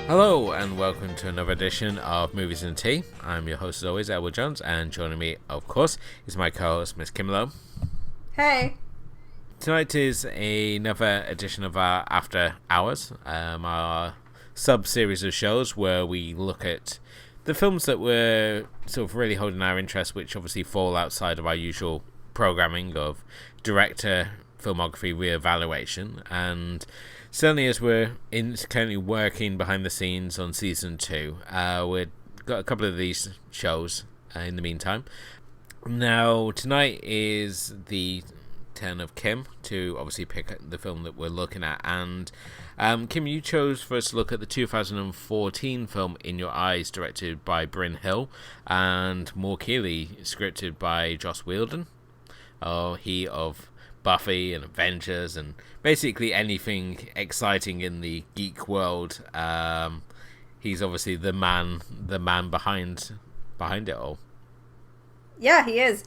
Hello and welcome to another edition of Movies and Tea. I'm your host as always, Edward Jones, and joining me, of course, is my co-host, Miss Kim Lowe. Hey. Tonight is another edition of our After Hours, our sub-series of shows where we look at the films that were sort of really holding our interest, which obviously fall outside of our usual programming of director filmography reevaluation. And certainly as we're currently working behind the scenes on season 2, we've got a couple of these shows in the meantime. Now, tonight is the turn of Kim to obviously pick the film that we're looking at. And Kim, you chose for us to look at the 2014 film In Your Eyes, directed by Bryn Hill, and more keenly scripted by Joss Wheldon. He of Buffy and Avengers and basically anything exciting in the geek world. He's obviously the man behind it all. Yeah, he is.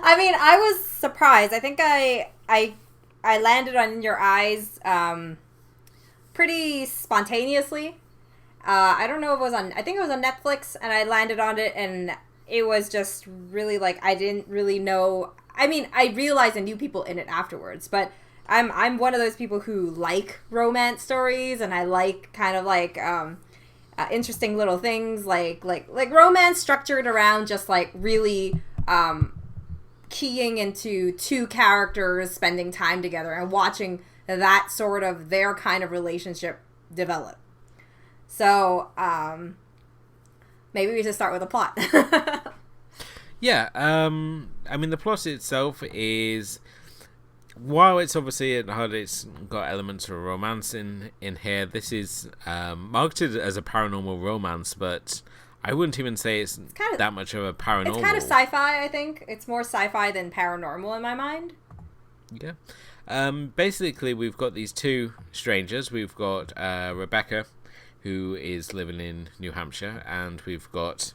I mean, I was surprised. I think I landed on In Your Eyes pretty spontaneously. I don't know if it was on, I think it was on Netflix, and I landed on it, and it was just really like, I didn't really know. I mean, I realized I knew people in it afterwards, but I'm one of those people who like romance stories, and I like kind of like interesting little things like romance structured around just like really keying into two characters spending time together and watching that sort of their kind of relationship develop. So maybe we should start with a plot. Yeah, I mean, the plot itself is, while it's obviously at heart, it's got elements of romance in here. This is marketed as a paranormal romance, but I wouldn't even say it's kind of, that much of a paranormal. It's kind of sci-fi, I think. It's more sci-fi than paranormal in my mind. Yeah. Basically, we've got these two strangers. We've got Rebecca, who is living in New Hampshire, and we've got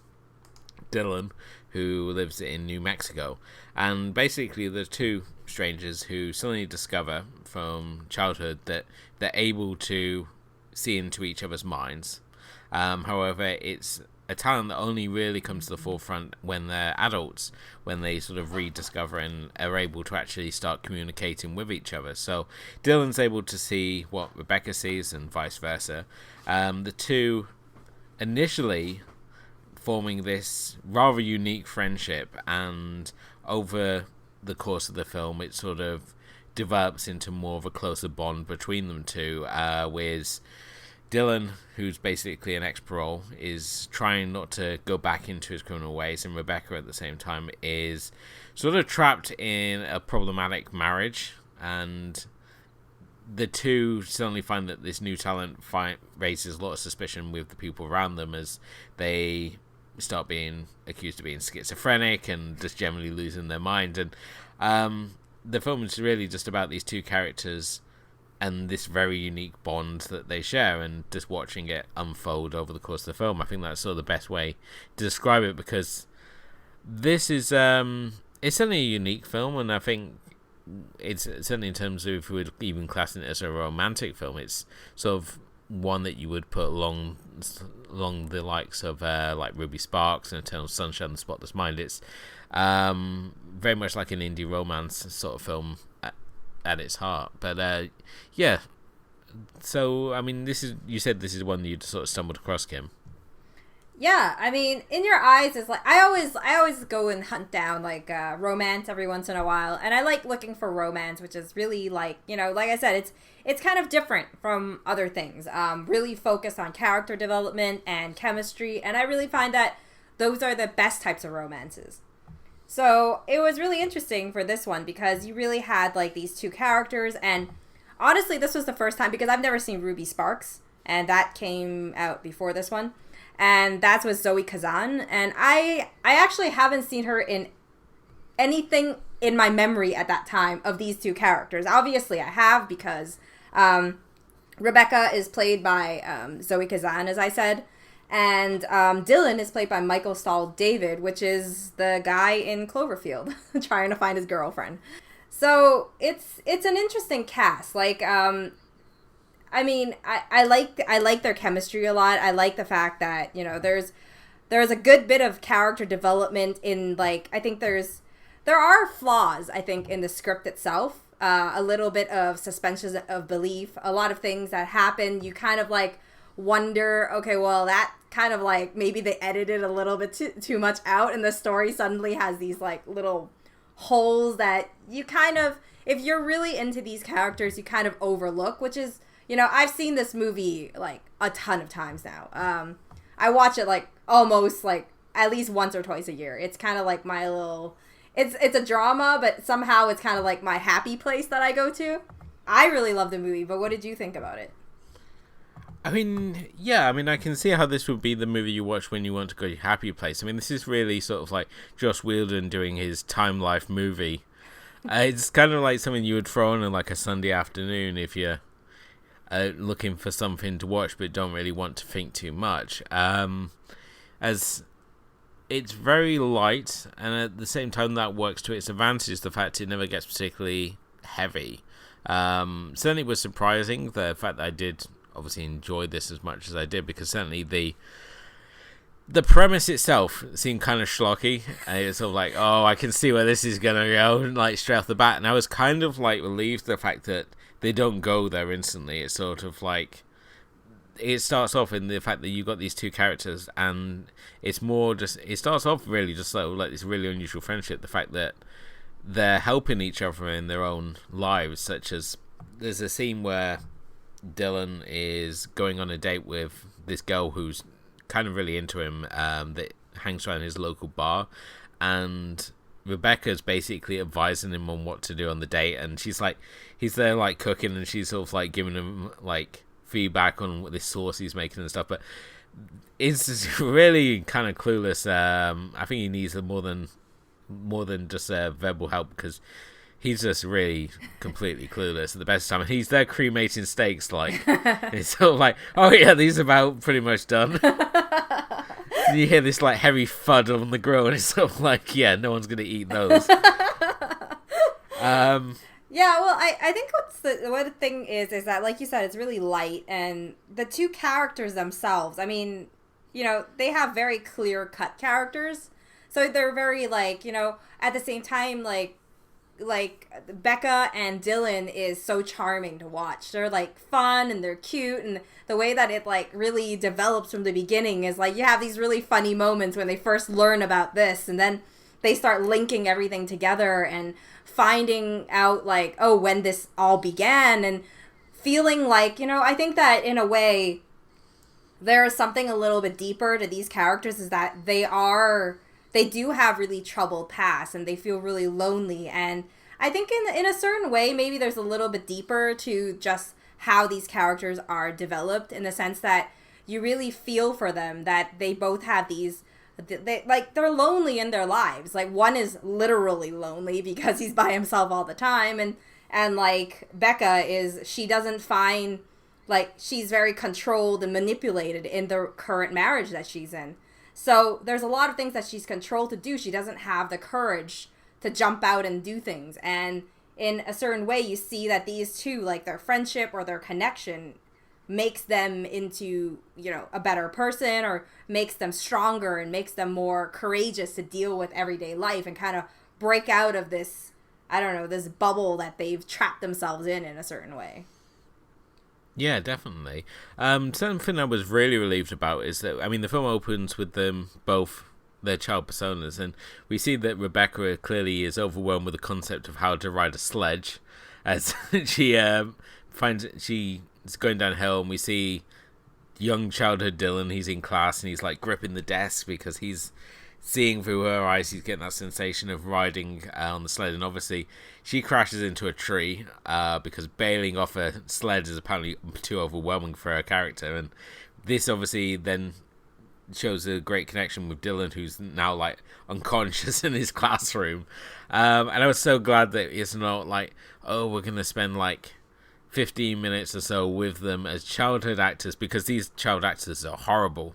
Dylan, who lives in New Mexico. And basically the two strangers who suddenly discover from childhood that they're able to see into each other's minds. However, it's a talent that only really comes to the forefront when they're adults, when they sort of rediscover and are able to actually start communicating with each other. So Dylan's able to see what Rebecca sees and vice versa. The two initially forming this rather unique friendship, and over the course of the film it sort of develops into more of a closer bond between them two, with Dylan, who's basically an ex-parole, is trying not to go back into his criminal ways, and Rebecca at the same time is sort of trapped in a problematic marriage, and the two suddenly find that this new talent raises a lot of suspicion with the people around them, as they start being accused of being schizophrenic and just generally losing their mind. And the film is really just about these two characters and this very unique bond that they share, and just watching it unfold over the course of the film. I think that's sort of the best way to describe it, because this is it's certainly a unique film, and I think it's certainly, in terms of if we would even class it as a romantic film, it's sort of one that you would put along the likes of like Ruby Sparks and Eternal Sunshine and Spotless Mind. It's very much like an indie romance sort of film at its heart. But yeah, so I mean, you said this is one that you sort of stumbled across, Kim. Yeah, I mean, In Your Eyes is like, I always go and hunt down like romance every once in a while, and I like looking for romance, which is really like, you know, like I said, it's kind of different from other things. Really focused on character development and chemistry, and I really find that those are the best types of romances. So it was really interesting for this one, because you really had like these two characters, and honestly, this was the first time, because I've never seen Ruby Sparks, and that came out before this one. And that's with Zoe Kazan, and I actually haven't seen her in anything in my memory at that time of these two characters. Obviously I have, because Rebecca is played by Zoe Kazan, as I said, and Dylan is played by Michael Stahl-David, which is the guy in Cloverfield trying to find his girlfriend. So it's an interesting cast. Like I mean, I like their chemistry a lot. I like the fact that, you know, there's a good bit of character development in, like, I think there are flaws, I think, in the script itself. A little bit of suspension of belief, a lot of things that happen. You kind of like wonder, okay, well, that kind of like maybe they edited a little bit too much out, and the story suddenly has these like little holes that you kind of, if you're really into these characters, you kind of overlook, which is, you know, I've seen this movie like a ton of times now. I watch it like almost like at least once or twice a year. It's kind of like my little, it's a drama, but somehow it's kind of like my happy place that I go to. I really love the movie, but what did you think about it? I mean, yeah, I mean, I can see how this would be the movie you watch when you want to go to your happy place. I mean, this is really sort of like Joss Wheldon doing his Time Life movie. It's kind of like something you would throw on like a Sunday afternoon if you're looking for something to watch but don't really want to think too much. As it's very light, and at the same time that works to its advantage, the fact it never gets particularly heavy. Certainly was surprising, the fact that I did obviously enjoy this as much as I did, because certainly the premise itself seemed kind of schlocky, and it's sort of like, oh, I can see where this is gonna go, like straight off the bat. And I was kind of like relieved the fact that they don't go there instantly. It's sort of like, it starts off in the fact that you've got these two characters, and it's more just, it starts off really just sort of like this really unusual friendship. The fact that they're helping each other in their own lives, such as there's a scene where Dylan is going on a date with this girl who's kind of really into him, that hangs around his local bar, and Rebecca's basically advising him on what to do on the date, and she's like, he's there like cooking, and she's sort of like giving him like feedback on what this sauce he's making and stuff, but it's just really kind of clueless. I think he needs more than just verbal help, because he's just really completely clueless at the best time. And he's there cremating steaks, like, it's sort of like, oh yeah, these are about pretty much done. And you hear this like heavy thud on the grill, and it's sort of like, yeah, no one's gonna eat those. Yeah, well, I think what the thing is that, like you said, it's really light, and the two characters themselves, I mean, you know, they have very clear-cut characters, so they're very, like, you know, at the same time, like Becca and Dylan is so charming to watch. They're like fun and they're cute, and the way that it like really develops from the beginning is like you have these really funny moments when they first learn about this, and then they start linking everything together and finding out like, oh, when this all began, and feeling like, you know, I think that in a way there is something a little bit deeper to these characters, is that they do have really troubled past, and they feel really lonely. And I think in a certain way, maybe there's a little bit deeper to just how these characters are developed, in the sense that you really feel for them, that they both have these, they're lonely in their lives. Like, one is literally lonely because he's by himself all the time. And like Becca she doesn't find, like, she's very controlled and manipulated in the current marriage that she's in. So there's a lot of things that she's controlled to do. She doesn't have the courage to jump out and do things. And in a certain way, you see that these two, like, their friendship or their connection makes them into, you know, a better person, or makes them stronger and makes them more courageous to deal with everyday life and kind of break out of this, I don't know, this bubble that they've trapped themselves in a certain way. Yeah, definitely. Something I was really relieved about is that, I mean, the film opens with them both, their child personas, and we see that Rebecca clearly is overwhelmed with the concept of how to ride a sledge, as she finds she's going downhill, and we see young childhood Dylan. He's in class and he's like gripping the desk because he's seeing through her eyes. He's getting that sensation of riding on the sled, and obviously she crashes into a tree because bailing off a sled is apparently too overwhelming for her character. And this obviously then shows a great connection with Dylan, who's now like unconscious in his classroom. And I was so glad that it's not like, oh, we're gonna spend like 15 minutes or so with them as childhood actors, because these child actors are horrible.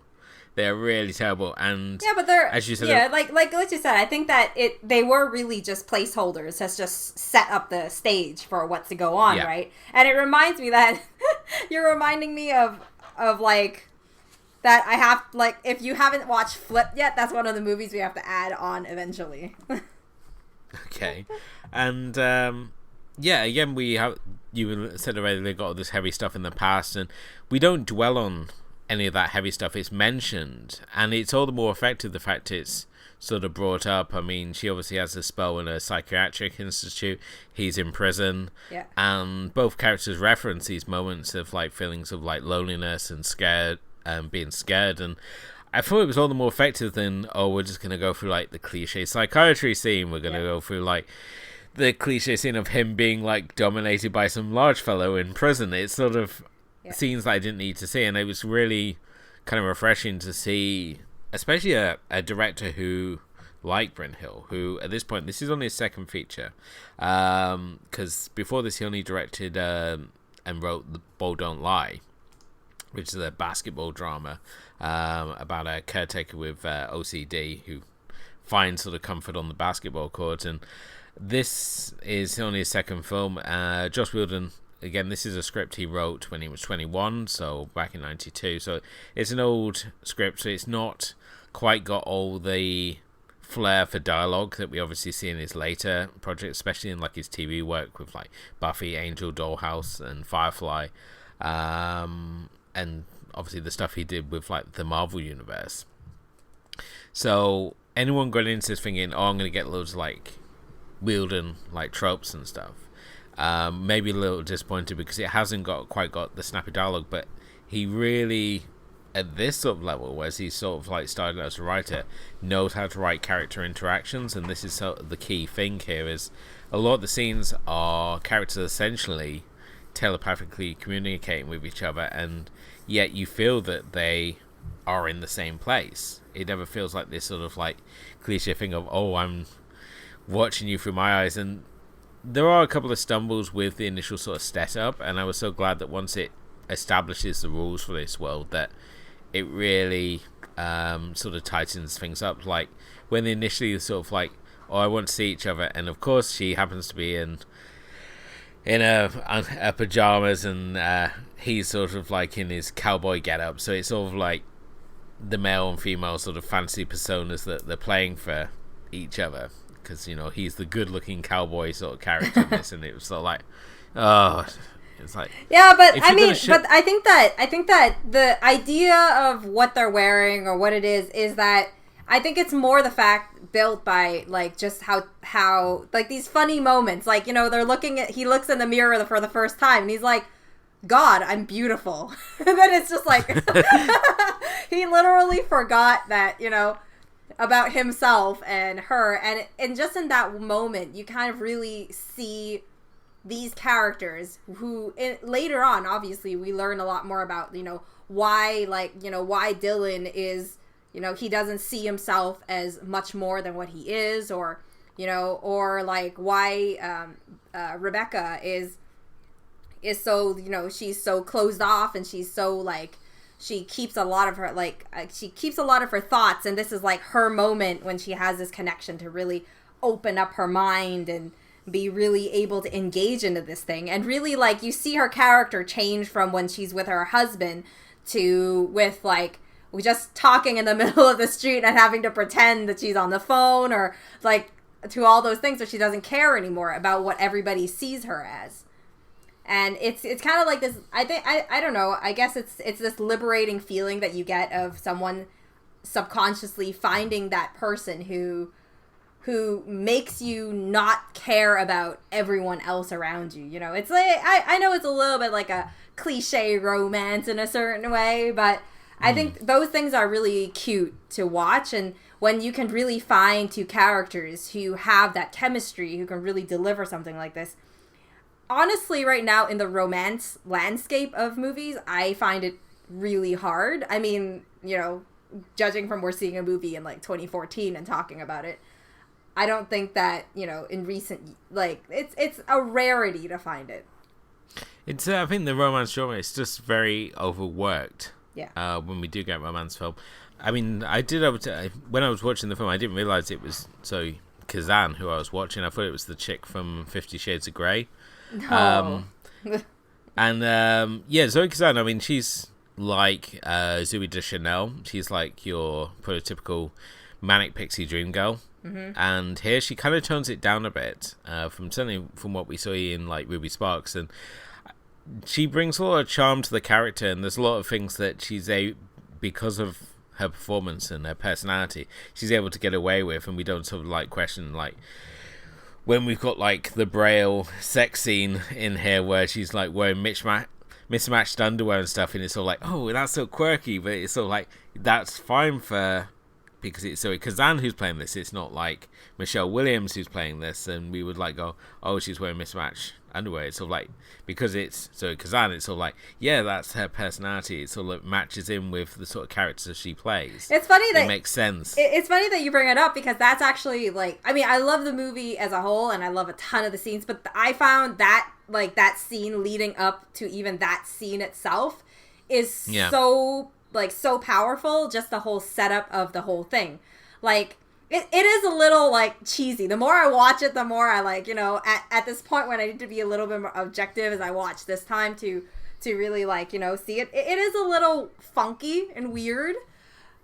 They're really terrible, and yeah, but they're as you said, like what you said. I think that they were really just placeholders, has just set up the stage for what's to go on, Yeah. right? And it reminds me that you're reminding me of like that I have like if you haven't watched Flip yet, that's one of the movies we have to add on eventually. Okay, and again, we have you said already they got all this heavy stuff in the past, and we don't dwell on any of that heavy stuff. It's mentioned, and it's all the more effective the fact it's sort of brought up. I mean, she obviously has a spell in a psychiatric institute. He's in prison, Yeah. and both characters reference these moments of like feelings of like loneliness and scared, and being scared. And I thought it was all the more effective than, oh, we're just gonna go through like the cliche psychiatry scene. We're gonna go through like the cliche scene of him being like dominated by some large fellow in prison. It's sort of scenes that I didn't need to see, and it was really kind of refreshing to see, especially a director who like Brent Hill, who at this point, this is only his second feature, because before this he only directed and wrote The Ball Don't Lie, which is a basketball drama about a caretaker with OCD who finds sort of comfort on the basketball court. And this is only his second film. Joss Wheldon, again, this is a script he wrote when he was 21, so back in 92. So it's an old script, so it's not quite got all the flair for dialogue that we obviously see in his later projects, especially in like his TV work with like Buffy, Angel, Dollhouse, and Firefly, and obviously the stuff he did with like the Marvel Universe. So anyone going into this thinking, oh, I'm going to get loads of like Wheldon like tropes and stuff, maybe a little disappointed because it hasn't quite got the snappy dialogue, but he really, at this sort of level, whereas he's sort of like started as a writer, knows how to write character interactions. And this is sort of the key thing here, is a lot of the scenes are characters essentially telepathically communicating with each other, and yet you feel that they are in the same place. It never feels like this sort of like cliche thing of, oh, I'm watching you through my eyes. And there are a couple of stumbles with the initial sort of setup, and I was so glad that once it establishes the rules for this world, that it really sort of tightens things up. Like when they initially sort of like, oh, I want to see each other, and of course she happens to be in her pajamas, and he's sort of like in his cowboy getup. So it's sort of like the male and female sort of fantasy personas that they're playing for each other, because you know he's the good-looking cowboy sort of character in this, and it was sort of like, oh, it's like, yeah, but I mean, but I think that the idea of what they're wearing or what it is that I think it's more the fact built by like just how like these funny moments, like, you know, he looks in the mirror for the first time and he's like, God, I'm beautiful. And then it's just like he literally forgot that, you know, about himself and her, and just in that moment you kind of really see these characters who later on, obviously, we learn a lot more about, you know, why, like, you know, why Dylan is, you know, he doesn't see himself as much more than what he is, or, you know, or like why Rebecca is so, you know, she's so closed off, and she's so like, she keeps a lot of her thoughts, and this is like her moment when she has this connection to really open up her mind and be really able to engage into this thing. And really, like, you see her character change from when she's with her husband to with like just talking in the middle of the street and having to pretend that she's on the phone, or like to all those things where she doesn't care anymore about what everybody sees her as. And it's kind of like this, I don't know, I guess it's this liberating feeling that you get of someone subconsciously finding that person who makes you not care about everyone else around you. You know, it's like, I know it's a little bit like a cliche romance in a certain way, but I think those things are really cute to watch. And when you can really find two characters who have that chemistry, who can really deliver something like this, honestly, right now in the romance landscape of movies, I find it really hard. I mean, you know, judging from we're seeing a movie in like 2014 and talking about it, I don't think that, you know, in recent, like, it's a rarity to find it. It's I think the romance genre is just very overworked Yeah. When we do get romance film. I mean, when I was watching the film, I didn't realize it was Zoe Kazan who I was watching. I thought it was the chick from 50 Shades of Grey. No. And Zoe Kazan, I mean, she's like Zooey Deschanel. She's like your prototypical manic pixie dream girl. Mm-hmm. And here she kind of tones it down a bit certainly from what we saw in like Ruby Sparks, and she brings a lot of charm to the character, and there's a lot of things that because of her performance and her personality, she's able to get away with, and we don't sort of like question like when we've got like the Braille sex scene in here where she's like wearing mismatched underwear and stuff, and it's all like, oh, that's so quirky, but it's all like that's fine because it's Zoe Kazan who's playing this. It's not like Michelle Williams who's playing this, and we would like go, oh, she's wearing mismatched underwear. It's sort of like, because it's Zoe Kazan, it's sort of like, yeah, that's her personality. It sort of matches in with the sort of characters she plays. It's funny that it makes sense. It's funny that you bring it up, because that's actually like, I mean, I love the movie as a whole, and I love a ton of the scenes, but I found that like that scene leading up to even that scene itself is so powerful, just the whole setup of the whole thing. Like, it is a little, like, cheesy. The more I watch it, the more I, like, at this point when I need to be a little bit more objective as I watch this time to really, like, see it. It is a little funky and weird,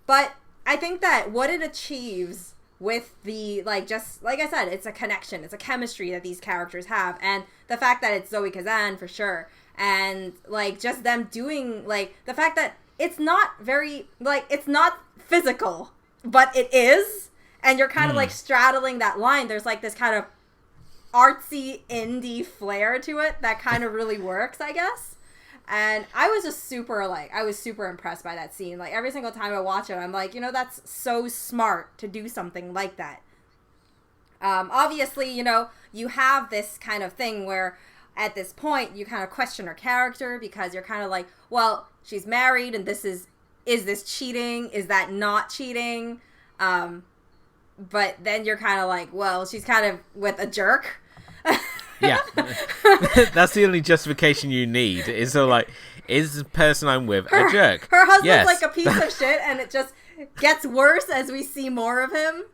but I think that what it achieves with the, like, just, like I said, it's a connection. It's a chemistry that these characters have, and the fact that it's Zoe Kazan, for sure, and, like, just them doing, like, the fact that it's not very, like, it's not physical, but it is. And you're kind of, like, straddling that line. There's, like, this kind of artsy indie flair to it that kind of really works, I guess. And I was just super impressed by that scene. Like, every single time I watch it, I'm like, that's so smart to do something like that. Obviously, you have this kind of thing where at this point you kind of question her character, because you're kind of like, well, she's married, and is this cheating? Is that not cheating? But then you're kind of like, well, she's kind of with a jerk. Yeah. That's the only justification you need. Is so like, is the person I'm with a jerk? Her husband's like a piece of shit, and it just gets worse as we see more of him.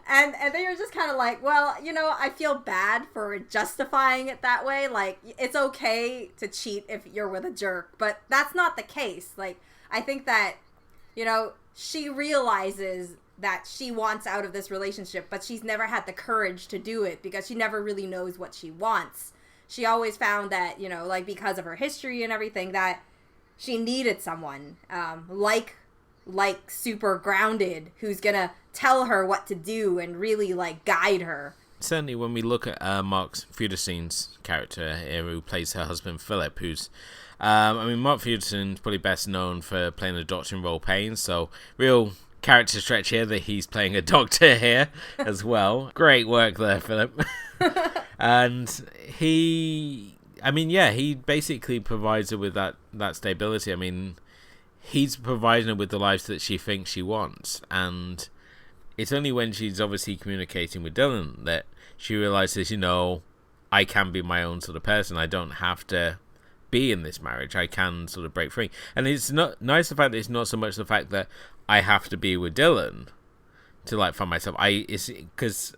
And then you're just kind of like, well, I feel bad for justifying it that way. Like, it's okay to cheat if you're with a jerk, but that's not the case. Like, I think that, she realizes that she wants out of this relationship, but she's never had the courage to do it because she never really knows what she wants. She always found that, like, because of her history and everything, that she needed someone, like super grounded, who's gonna tell her what to do and really, like, guide her. Certainly when we look at Mark Feuderstein's character here, who plays her husband Philip, who's Mark Feuderstein's probably best known for playing the Doctor in Royal Pains, so real character stretch here that he's playing a doctor here as well. Great work there, Philip. And he basically provides her with that stability. I mean, he's providing her with the life that she thinks she wants, and it's only when she's obviously communicating with Dylan that she realizes, I can be my own sort of person. I don't have to be in this marriage. I can sort of break free. And it's not nice the fact that it's not so much the fact that I have to be with Dylan to, like, find myself. Because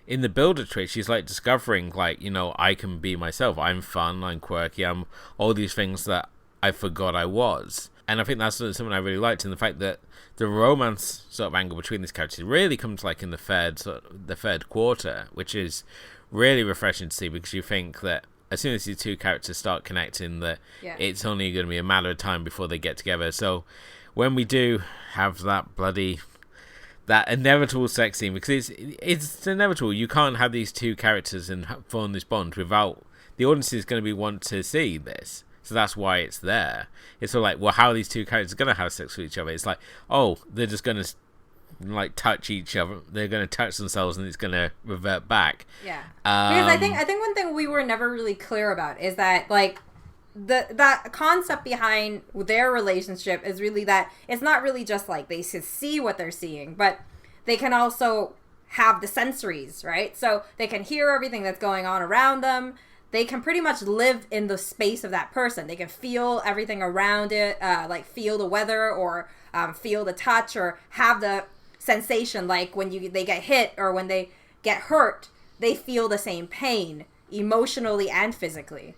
in the builder trick, she's like discovering, like, I can be myself. I'm fun. I'm quirky. I'm all these things that I forgot I was. And I think that's something I really liked, and the fact that the romance sort of angle between these characters really comes like in the third quarter, which is really refreshing to see, because you think that as soon as these two characters start connecting, that it's only going to be a matter of time before they get together. So when we do have that inevitable sex scene, because it's inevitable, you can't have these two characters and form this bond without the audience is going to want to see this. So that's why it's there. It's sort of like, well, how are these two characters going to have sex with each other? It's like, oh, they're just going to, like, touch each other. They're going to touch themselves, and it's going to revert back. Yeah. Because I think one thing we were never really clear about is that, like, that concept behind their relationship is really that it's not really just like they see what they're seeing, but they can also have the sensories, right? So they can hear everything that's going on around them. they can pretty much live in the space of that person. They can feel everything around it, like feel the weather, or feel the touch, or have the sensation, like when they get hit or when they get hurt, they feel the same pain emotionally and physically.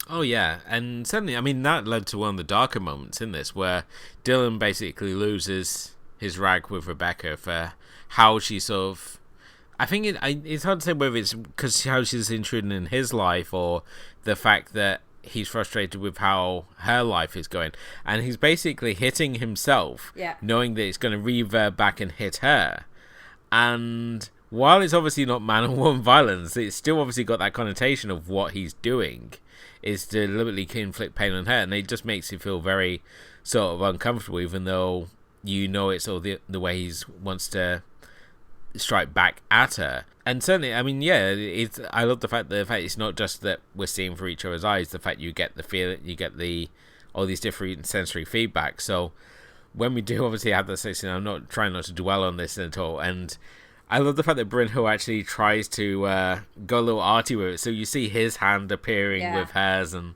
Oh yeah, and certainly, I mean, that led to one of the darker moments in this, where Dylan basically loses his rag with Rebecca for how she sort of... I think it's hard to say whether it's because how she's intruding in his life, or the fact that he's frustrated with how her life is going. And he's basically hitting himself, knowing that it's going to revert back and hit her. And while it's obviously not man or woman violence, it's still obviously got that connotation of what he's doing is to deliberately inflict pain on her, and it just makes you feel very sort of uncomfortable, even though you know it's all the way he wants to strike back at her. And certainly, I mean, yeah, I love the fact it's not just that we're seeing through each other's eyes, the fact you get the feeling, you get all these different sensory feedback. So when we do obviously have that section, I'm not trying not to dwell on this at all, and I love the fact that Brynhild actually tries to go a little arty with it. So you see his hand appearing with hers, and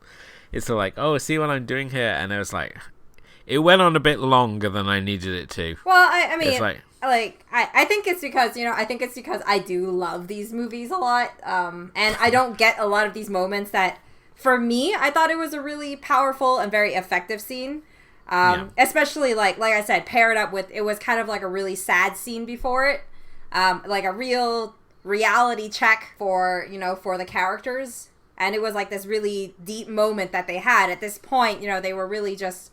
it's sort of like, oh, see what I'm doing here? And I was like, it went on a bit longer than I needed it to. Well, I mean, I think it's because, I do love these movies a lot. And I don't get a lot of these moments that, for me, I thought it was a really powerful and very effective scene. Especially, like I said, paired up with, it was kind of like a really sad scene before it. Like a real reality check for the characters. And it was like this really deep moment that they had. At this point, they were really just,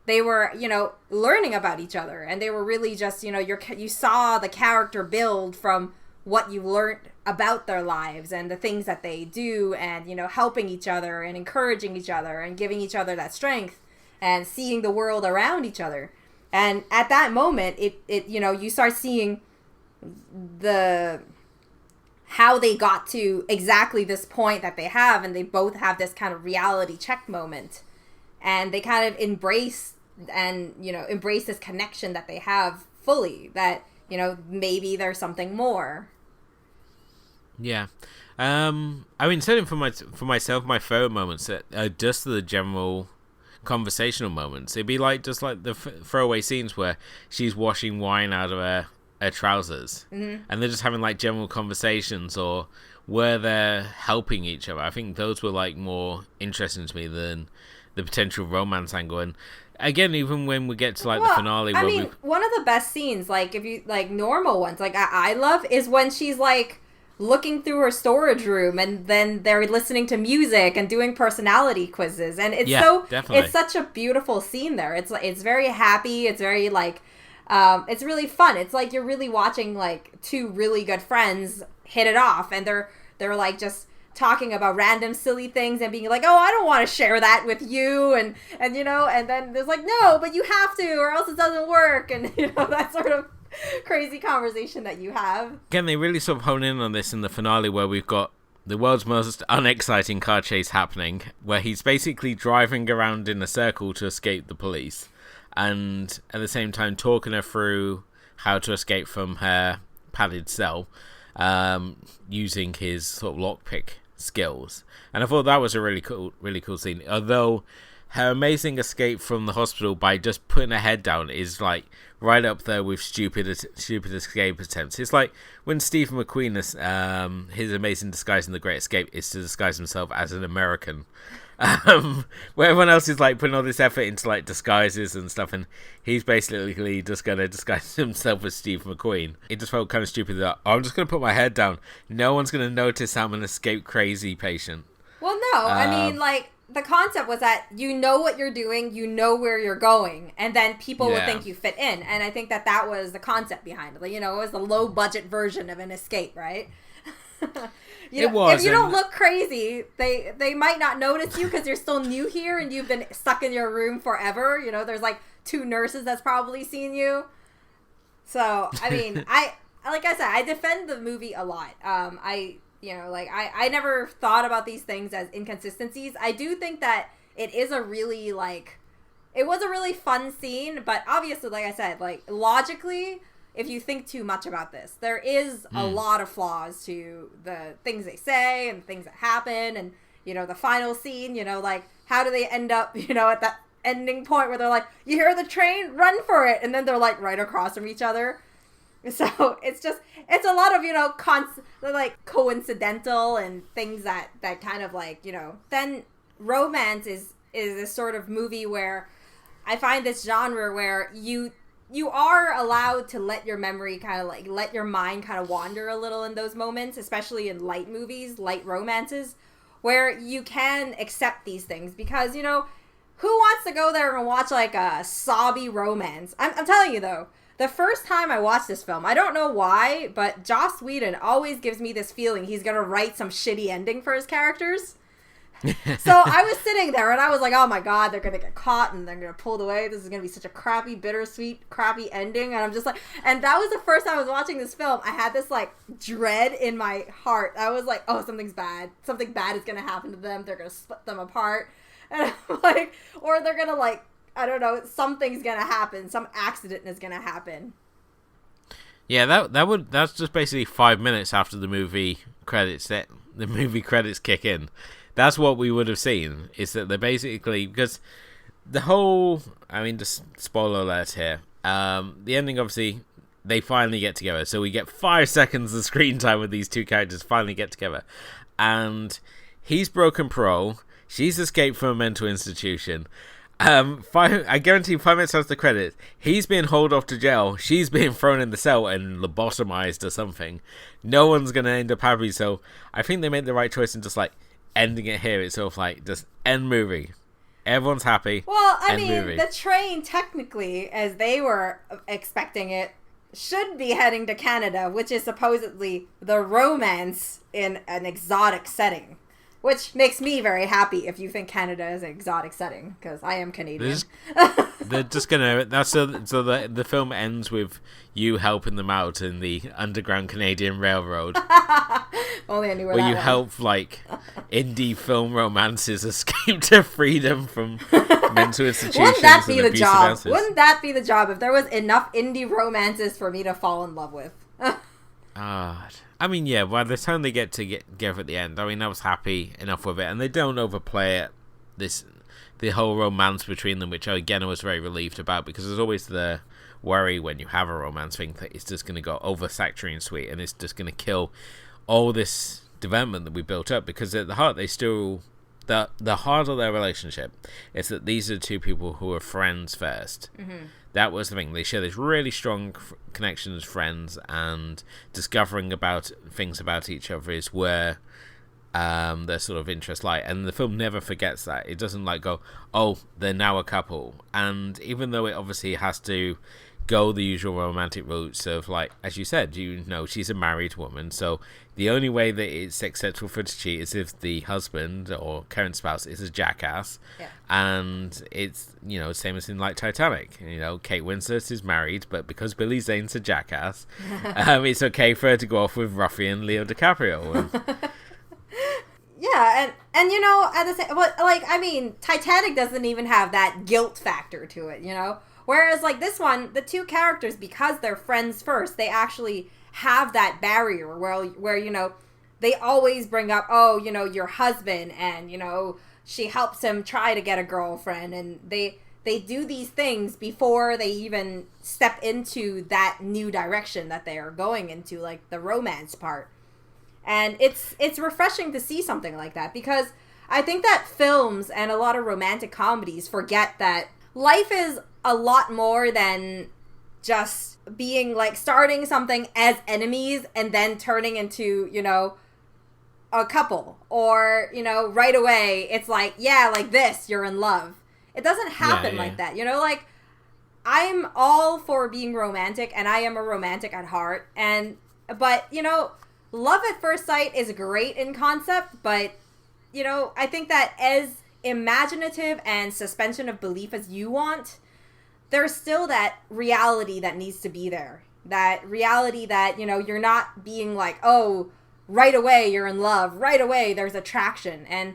learning about each other. And they were really just, you saw the character build from what you learned about their lives and the things that they do, and, helping each other and encouraging each other and giving each other that strength and seeing the world around each other. And at that moment, it you start seeing how they got to exactly this point that they have, and they both have this kind of reality check moment, and they kind of embrace this connection that they have fully, that maybe there's something more. I mean, certainly for myself, my favorite moments are just the general conversational moments. It'd be like just like the throwaway scenes where she's washing wine out of her trousers, and they're just having like general conversations, or where they're helping each other. I think those were like more interesting to me than the potential romance angle. And again, even when we get to like the finale, one of the best scenes, like if you like normal ones, like I love, is when she's like looking through her storage room, and then they're listening to music and doing personality quizzes, and it's it's such a beautiful scene there. It's very happy. It's very like, it's really fun. It's like you're really watching like two really good friends hit it off, and they're like just talking about random silly things and being like, oh, I don't want to share that with you, and then there's like, no, but you have to, or else it doesn't work, and that sort of crazy conversation that you have. Again, they really sort of hone in on this in the finale, where we've got the world's most unexciting car chase happening, where he's basically driving around in a circle to escape the police, and at the same time talking her through how to escape from her padded cell, using his sort of lockpick skills. And I thought that was a really cool scene. Although her amazing escape from the hospital by just putting her head down is like right up there with stupid escape attempts. It's like when Stephen McQueen, his amazing disguise in The Great Escape is to disguise himself as an American. Where everyone else is like putting all this effort into like disguises and stuff, and he's basically just gonna disguise himself as Steve McQueen. It just felt kind of stupid that I'm just gonna put my head down. No one's gonna notice I'm an escape crazy patient. Well, no, I mean, like, the concept was that you know what you're doing, you know where you're going, and then people will think you fit in. And I think that was the concept behind it. Like, it was the low budget version of an escape, right? If you don't look crazy, they might not notice you because you're still new here and you've been stuck in your room forever. There's like 2 nurses that's probably seen you. So, I mean, like I said, I defend the movie a lot. I never thought about these things as inconsistencies. I do think that it is a really, like, it was a really fun scene, but obviously, like I said, like, logically, if you think too much about this. There is a lot of flaws to the things they say and things that happen, and, you know, the final scene, you know, like, how do they end up, you know, at that ending point where they're like, you hear the train, run for it, and then they're, like, right across from each other. So it's a lot of, you know, like, coincidental and things that kind of, like, you know, then romance is this sort of movie where I find this genre where you are allowed to let your memory kind of, like, let your mind kind of wander a little in those moments, especially in light movies, light romances, where you can accept these things because, you know, who wants to go there and watch, like, a sobby romance? I'm telling you, though, the first time I watched this film, I don't know why, but Joss Whedon always gives me this feeling he's going to write some shitty ending for his characters. So I was sitting there and I was like, oh my God, they're going to get caught and they're going to pull away. This is going to be such a crappy, bittersweet, crappy ending. And I'm just like, and that was the first time I was watching this film. I had this, like, dread in my heart. I was like, oh, something's bad. Something bad is going to happen to them. They're going to split them apart. And I'm like, or they're going to, like, I don't know, something's going to happen. Some accident is going to happen. Yeah, that's just basically 5 minutes after the movie credits kick in. That's what we would have seen, is that they're basically, because the whole, I mean, just spoiler alert here, the ending, obviously, they finally get together, so we get 5 seconds of screen time with these two characters finally get together, and he's broken parole, she's escaped from a mental institution, I guarantee 5 minutes after the credits, he's being hauled off to jail, she's being thrown in the cell and lobotomized or something. No one's going to end up happy, so I think they made the right choice in just, like, ending it here. It's sort of like, just end movie. Everyone's happy. Well, I mean, movie. The train, technically, as they were expecting it, should be heading to Canada, which is supposedly the romance in an exotic setting. Which makes me very happy if you think Canada is an exotic setting, because I am Canadian. They're just gonna. That's so the film ends with you helping them out in the Underground Canadian Railroad. Only I knew where you help, like, indie film romances escape to freedom from mental institutions. Wouldn't that be the job? Houses. Wouldn't that be the job if there was enough indie romances for me to fall in love with? I mean, yeah, by the time they get together at the end, I mean, I was happy enough with it, and they don't overplay it. The whole romance between them, which again I was very relieved about, because there's always the worry when you have a romance thing that it's just going to go oversaturating and sweet, and it's just going to kill all this development that we built up. Because at the heart, they still the heart of their relationship is that these are two people who are friends first. Mm-hmm. That was the thing. They share this really strong connection as friends, and discovering about things about each other is where their sort of interests lie. And the film never forgets that. It doesn't, like, go, oh, they're now a couple. And even though it obviously has to go the usual romantic routes of, like, as you said, you know, she's a married woman, so the only way that it's acceptable for her to cheat is if the husband or current spouse is a jackass. Yeah. And it's, you know, same as in, like, Titanic. You know, Kate Winslet is married, but because Billy Zane's a jackass, it's okay for her to go off with ruffian Leo DiCaprio. And yeah, and you know, at the same, like, I mean, Titanic doesn't even have that guilt factor to it, you know? Whereas, like, this one, the two characters, because they're friends first, they actually have that barrier where, you know, they always bring up, oh, you know, your husband, and, you know, she helps him try to get a girlfriend, and they do these things before they even step into that new direction that they are going into, like the romance part. And it's refreshing to see something like that, because I think that films and a lot of romantic comedies forget that life is a lot more than just being, like, starting something as enemies and then turning into, you know, a couple. Or, you know, right away it's like, yeah, like this, you're in love. It doesn't happen like that. You know, like, I'm all for being romantic, and I am a romantic at heart. But, you know, love at first sight is great in concept, but, you know, I think that as imaginative and suspension of belief as you want, there's still that reality that needs to be there. That reality that, you know, you're not being like, oh, right away you're in love, right away there's attraction. And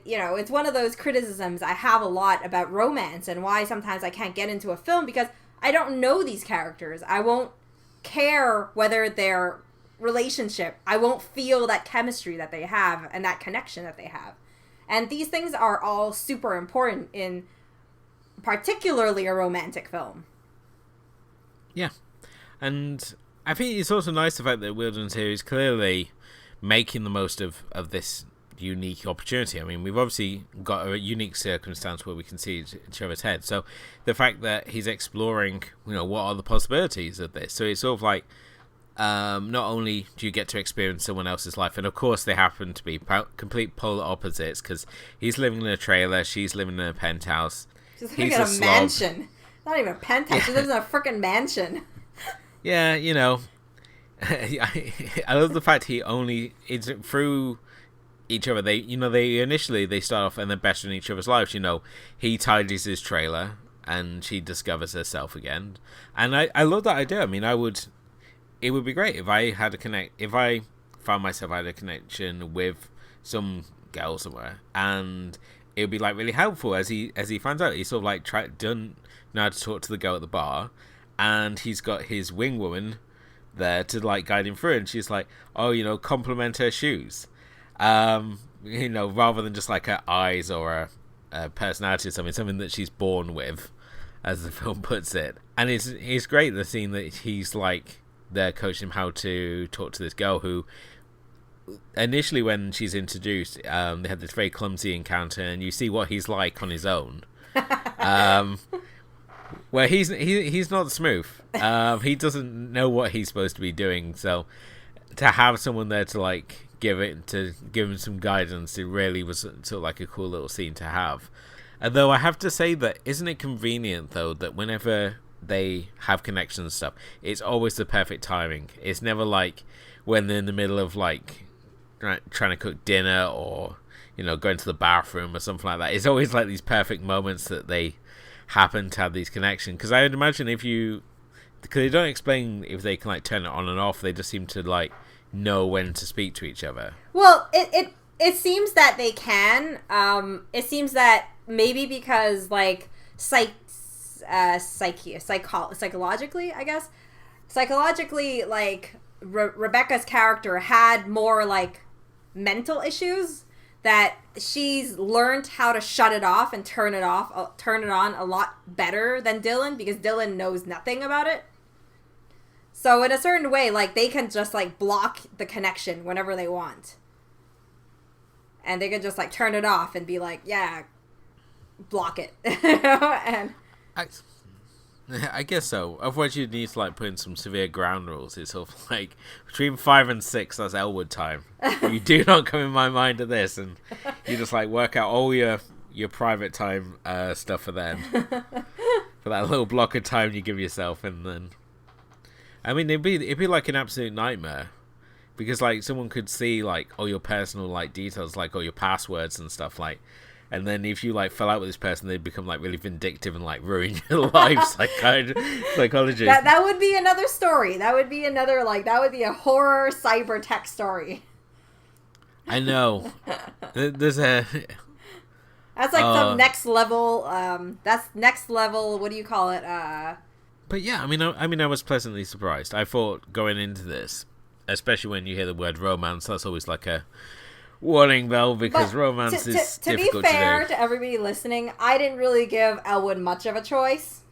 you know, it's one of those criticisms I have a lot about romance, and why sometimes I can't get into a film, because I don't know these characters. I won't care whether their relationship, I won't feel that chemistry that they have and that connection that they have. And these things are all super important in particularly a romantic film. Yeah. And I think it's also nice the fact that Wheldon's here is clearly making the most of this unique opportunity. I mean, we've obviously got a unique circumstance where we can see each other's head. So the fact that he's exploring, what are the possibilities of this? So it's sort of like, not only do you get to experience someone else's life, and of course they happen to be complete polar opposites, because he's living in a trailer, she's living in a penthouse. She's living in a mansion. Not even a penthouse. Yeah. She lives in a freaking mansion. Yeah, I love the fact it's through each other. They initially start off and they're better in each other's lives. He tidies his trailer and she discovers herself again. And I love that idea. I mean, it would be great if I found myself had a connection with some girl somewhere, and it would be like really helpful as he finds out. He's sort of like done know how to talk to the girl at the bar, and he's got his wing woman there to like guide him through, and she's like, compliment her shoes, rather than just like her eyes or a personality or something that she's born with, as the film puts it. And it's great, the scene that he's like they're coaching him how to talk to this girl who initially, when she's introduced, they have this very clumsy encounter, and you see what he's like on his own. Where he's not smooth. He doesn't know what he's supposed to be doing. So to have someone there to like give him some guidance, it really was sort of like a cool little scene to have. Although I have to say that, isn't it convenient though that whenever they have connections and stuff, it's always the perfect timing. It's never like when they're in the middle of like trying to cook dinner or going to the bathroom or something like that. It's always like these perfect moments that they happen to have these connections. Because I would imagine because they don't explain if they can like turn it on and off, they just seem to like know when to speak to each other. Well, it seems that they can. It seems that maybe because like psychologically, I guess, like Rebecca's character had more like mental issues, that she's learned how to shut it off and turn it on a lot better than Dylan, because Dylan knows nothing about it. So in a certain way, like, they can just like block the connection whenever they want, and they can just like turn it off and be like, yeah, block it. And I guess so. Otherwise, you'd need to like put in some severe ground rules. It's sort of like between 5 and 6, that's Elwood time. You do not come in my mind at this, and you just like work out all your private time stuff for then, for that little block of time you give yourself, and then, I mean, it'd be like an absolute nightmare, because like someone could see like all your personal like details, like all your passwords and stuff, like. And then if you like fell out with this person, they'd become like really vindictive and like ruin your life. Psychology. That would be another story. That would be another that would be a horror cyber tech story. I know. There's a. That's like some next level. That's next level. What do you call it? But yeah, I mean, I was pleasantly surprised. I thought going into this, especially when you hear the word romance, that's always like a warning bell, because romance is difficult to do. To be fair to everybody listening, I didn't really give Elwood much of a choice.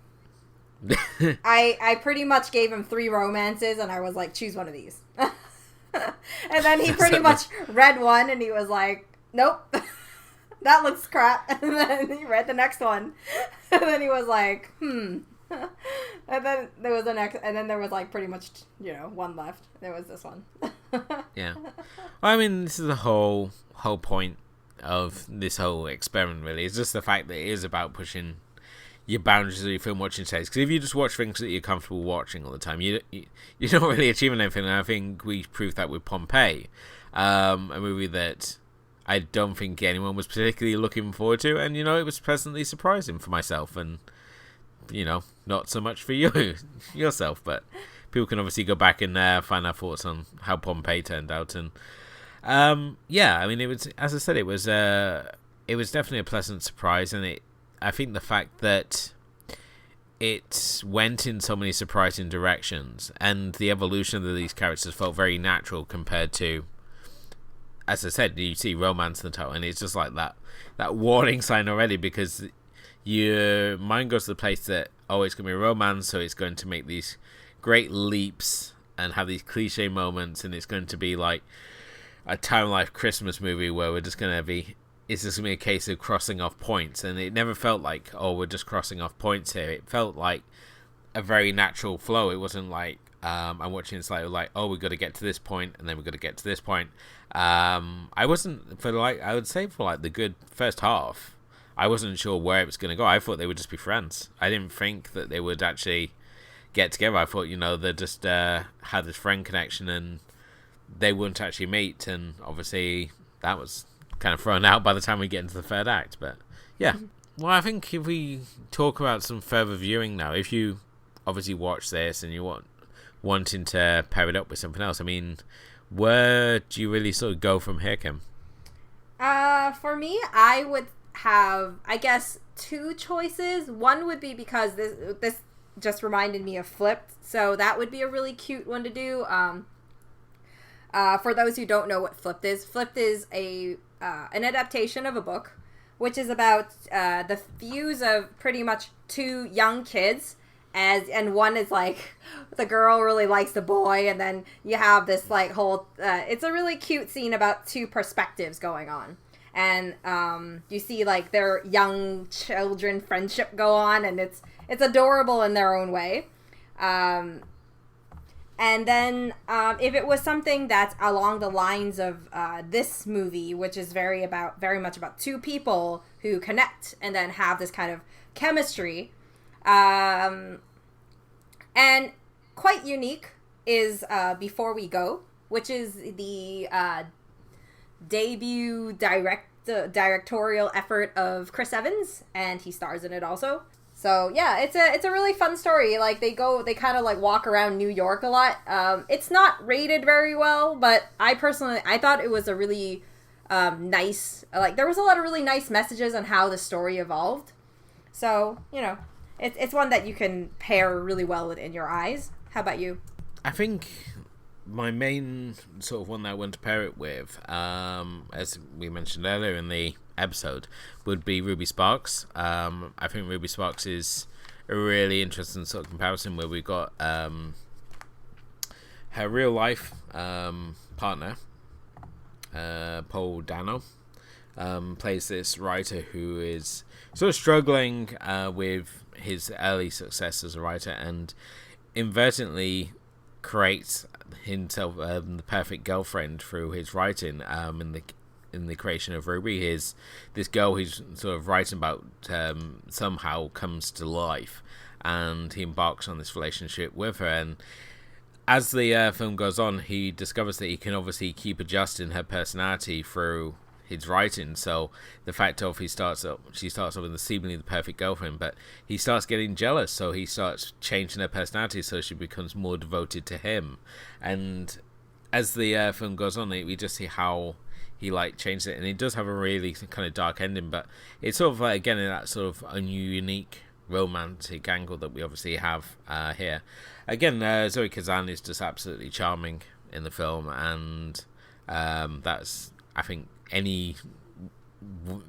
I pretty much gave him 3 romances, and I was like, choose one of these. And then he pretty much read one, and he was like, nope, that looks crap. And then he read the next one, and then he was like, And then there was the next, and then there was like pretty much, one left. There was this one. Yeah. Well, I mean, this is the whole point of this whole experiment, really. It's just the fact that it is about pushing your boundaries of your film watching taste. Because if you just watch things that you're comfortable watching all the time, you're not really achieving anything. And I think we proved that with Pompeii, a movie that I don't think anyone was particularly looking forward to. And, it was pleasantly surprising for myself, and not so much for yourself, but people can obviously go back and find our thoughts on how Pompeii turned out. And yeah, I mean, it was, as I said, it was definitely a pleasant surprise. And I think the fact that it went in so many surprising directions, and the evolution of these characters felt very natural compared to, as I said, you see romance in the title, and it's just like that warning sign already, because your mind goes to the place that, oh, it's going to be a romance, so it's going to make these great leaps and have these cliche moments, and it's going to be like a Time Life Christmas movie where we're just going to be, it's just going to be a case of crossing off points. And it never felt like, oh, we're just crossing off points here. It felt like a very natural flow. It wasn't like, I'm watching this like, oh, we've got to get to this point, and then we've got to get to this point. I wasn't, I would say for like the good first half, I wasn't sure where it was going to go. I thought they would just be friends. I didn't think that they would actually get together. I thought, they just had this friend connection and they wouldn't actually meet. And obviously that was kind of thrown out by the time we get into the third act. But yeah. Well, I think if we talk about some further viewing now, if you obviously watch this and you wanting to pair it up with something else, I mean, where do you really sort of go from here, Kim? For me, I would have, I guess, two choices. One would be because this just reminded me of Flipped, so that would be a really cute one to do. For those who don't know what Flipped is an adaptation of a book, which is about the fuse of pretty much two young kids, and one is like the girl really likes the boy, and then you have this like whole it's a really cute scene about two perspectives going on, and you see like their young children friendship go on, and it's adorable in their own way. And then if it was something that's along the lines of this movie, which is very much about two people who connect and then have this kind of chemistry, and quite unique, is Before We Go, which is the debut directorial effort of Chris Evans, and he stars in it also. So yeah, it's a really fun story. Like they kind of like walk around New York a lot. It's not rated very well, but I thought it was a really nice, like there was a lot of really nice messages on how the story evolved. So, it's one that you can pair really well with In Your Eyes. How about you? I think my main sort of one that I want to pair it with, as we mentioned earlier in the episode, would be Ruby Sparks. I think Ruby Sparks is a really interesting sort of comparison where we got her real life partner, Paul Dano, plays this writer who is sort of struggling with his early success as a writer, and inadvertently creates himself the perfect girlfriend through his writing. In the creation of Ruby, this girl he's sort of writing about somehow comes to life, and he embarks on this relationship with her. And as the film goes on, he discovers that he can obviously keep adjusting her personality through his writing. So the fact of she starts off with the seemingly the perfect girlfriend, but he starts getting jealous, so he starts changing her personality so she becomes more devoted to him. And as the film goes on, we just see how he changed it, and it does have a really kind of dark ending, but it's sort of again in that sort of unique romantic angle that we obviously have here. Again, Zoe Kazan is just absolutely charming in the film, and that's, I think, any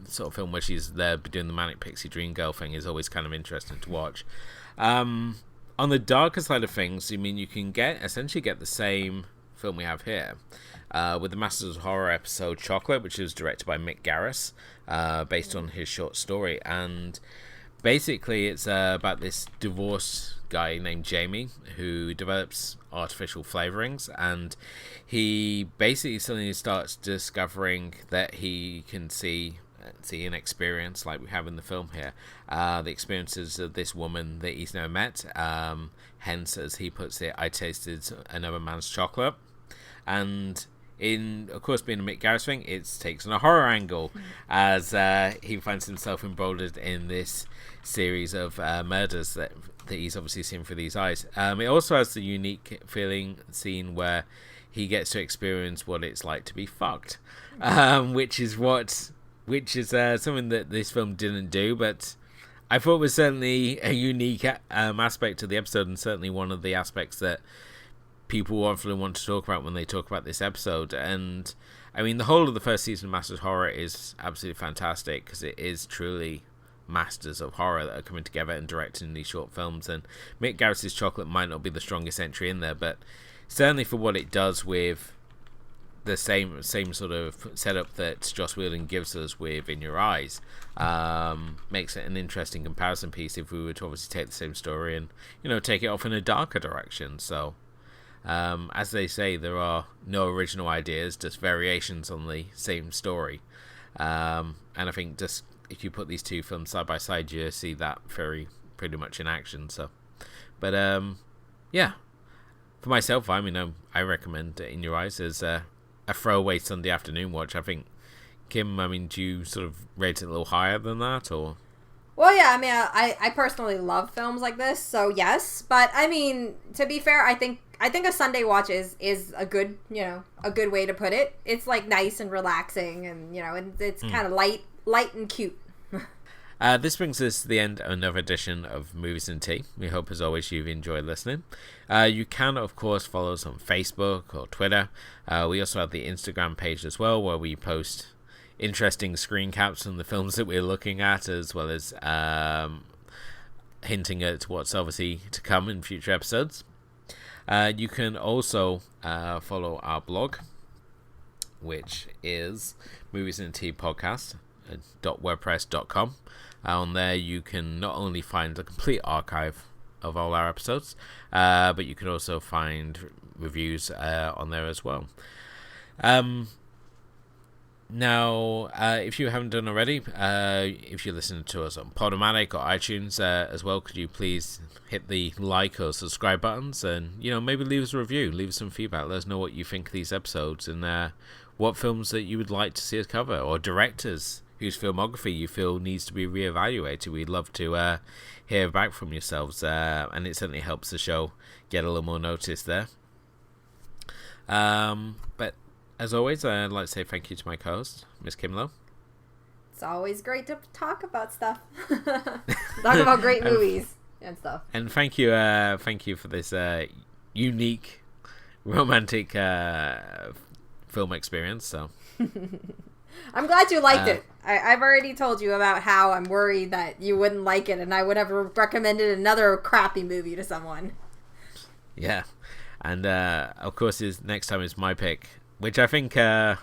sort of film where she's there doing the manic pixie dream girl thing is always kind of interesting to watch. On the darker side of things, I mean, you can essentially get the same film we have here with the Masters of Horror episode Chocolate, which was directed by Mick Garris, based on his short story. And basically it's about this divorced guy named Jamie who develops artificial flavorings, and he basically suddenly starts discovering that he can see and experience, like we have in the film here, the experiences of this woman that he's never met. Hence, as he puts it, I tasted another man's chocolate. And in, of course, being a Mick Garris thing, it takes on a horror angle, as he finds himself embroiled in this series of murders that he's obviously seen through these eyes. It also has the unique feeling scene where he gets to experience what it's like to be fucked, which is something that this film didn't do, but I thought it was certainly a unique aspect of the episode, and certainly one of the aspects that people often want to talk about when they talk about this episode. And I mean, the whole of the first season of Masters of Horror is absolutely fantastic because it is truly masters of horror that are coming together and directing these short films. And Mick Garris's Chocolate might not be the strongest entry in there, but certainly for what it does with the same sort of setup that Joss Wheldon gives us with In Your Eyes, makes it an interesting comparison piece if we were to obviously take the same story and, you know, take it off in a darker direction. So as they say, there are no original ideas, just variations on the same story. And I think just if you put these two films side by side, you see that pretty much in action. So, but yeah, for myself, I mean, I recommend In Your Eyes as a throwaway Sunday afternoon watch. I think, Kim, I mean, do you sort of rate it a little higher than that, or? Well, yeah, I mean, I personally love films like this, so yes. But I mean, to be fair, I think a Sunday watch is a good, you know, a good way to put it. It's like nice and relaxing, and you know, it's kind of light and cute. This brings us to the end of another edition of Movies and Tea. We hope, as always, you've enjoyed listening. You can, of course, follow us on Facebook or Twitter. We also have the Instagram page as well, where we post interesting screen caps from the films that we're looking at, as well as hinting at what's obviously to come in future episodes. You can also follow our blog, which is Movies and Tea Podcast.wordpress.com. On there you can not only find a complete archive of all our episodes, but you can also find reviews on there as well. Now, if you haven't done already, if you're listening to us on Podomatic or iTunes as well, could you please hit the like or subscribe buttons, and, you know, maybe leave us a review, leave us some feedback, let us know what you think of these episodes, and what films that you would like to see us cover, or directors whose filmography you feel needs to be reevaluated. We'd love to hear back from yourselves, and it certainly helps the show get a little more notice there. But as always, I'd like to say thank you to my co-host, Miss Kim Lowe. It's always great to talk about stuff. Talk about great movies and stuff. And thank you for this unique, romantic film experience. So I'm glad you liked it. I've already told you about how I'm worried that you wouldn't like it, and I would have recommended another crappy movie to someone. Yeah, and of course, next time is my pick, which I think I'm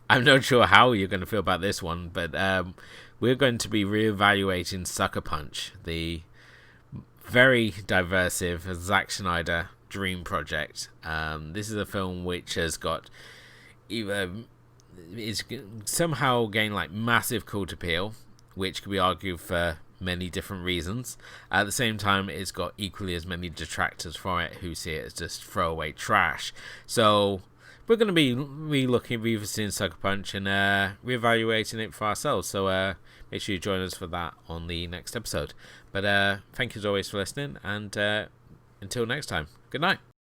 not sure how you're going to feel about this one, but we're going to be reevaluating Sucker Punch, the very diversive Zack Snyder dream project. This is a film which has got is somehow gained like massive cult appeal, which could be argued for many different reasons. At the same time, it's got equally as many detractors for it who see it as just throwaway trash. So we're going to be revisiting Sucker Punch and reevaluating it for ourselves. So make sure you join us for that on the next episode. But thank you as always for listening, and until next time, good night.